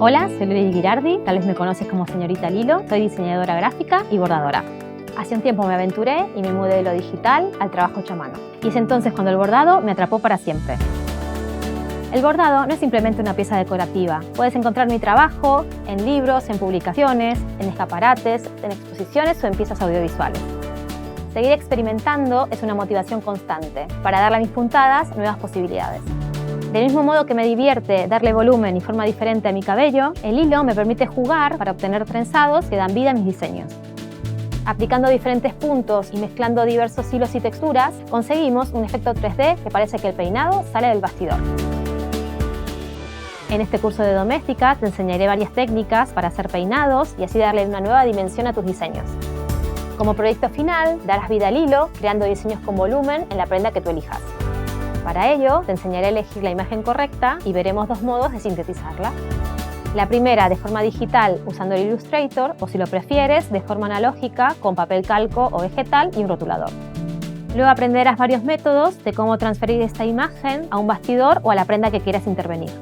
Hola, soy Lili Girardi, tal vez me conoces como señorita Lilo, soy diseñadora gráfica y bordadora. Hace un tiempo me aventuré y me mudé de lo digital al trabajo hecho a mano. Y es entonces cuando el bordado me atrapó para siempre. El bordado no es simplemente una pieza decorativa. Puedes encontrar mi trabajo en libros, en publicaciones, en escaparates, en exposiciones o en piezas audiovisuales. Seguir experimentando es una motivación constante para darle a mis puntadas nuevas posibilidades. Del mismo modo que me divierte darle volumen y forma diferente a mi cabello, el hilo me permite jugar para obtener trenzados que dan vida a mis diseños. Aplicando diferentes puntos y mezclando diversos hilos y texturas, conseguimos un efecto 3D que parece que el peinado sale del bastidor. En este curso de doméstica te enseñaré varias técnicas para hacer peinados y así darle una nueva dimensión a tus diseños. Como proyecto final, darás vida al hilo creando diseños con volumen en la prenda que tú elijas. Para ello, te enseñaré a elegir la imagen correcta y veremos dos modos de sintetizarla. La primera de forma digital usando el Illustrator o, si lo prefieres, de forma analógica con papel calco o vegetal y un rotulador. Luego aprenderás varios métodos de cómo transferir esta imagen a un bastidor o a la prenda que quieras intervenir.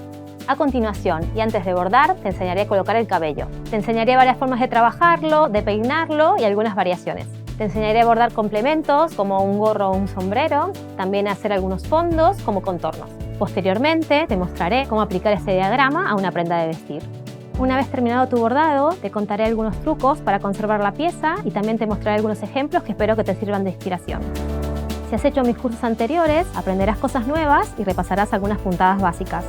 A continuación, y antes de bordar, te enseñaré a colocar el cabello. Te enseñaré varias formas de trabajarlo, de peinarlo y algunas variaciones. Te enseñaré a bordar complementos como un gorro o un sombrero, también a hacer algunos fondos como contornos. Posteriormente, te mostraré cómo aplicar este diagrama a una prenda de vestir. Una vez terminado tu bordado, te contaré algunos trucos para conservar la pieza y también te mostraré algunos ejemplos que espero que te sirvan de inspiración. Si has hecho mis cursos anteriores, aprenderás cosas nuevas y repasarás algunas puntadas básicas.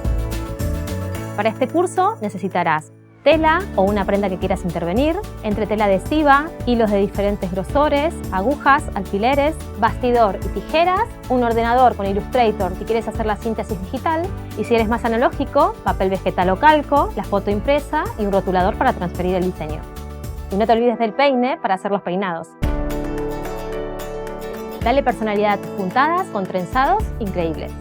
Para este curso necesitarás tela o una prenda que quieras intervenir, entretela adhesiva, hilos de diferentes grosores, agujas, alfileres, bastidor y tijeras, un ordenador con Illustrator si quieres hacer la síntesis digital y si eres más analógico, papel vegetal o calco, la foto impresa y un rotulador para transferir el diseño. Y no te olvides del peine para hacer los peinados. Dale personalidad a tus puntadas con trenzados increíbles.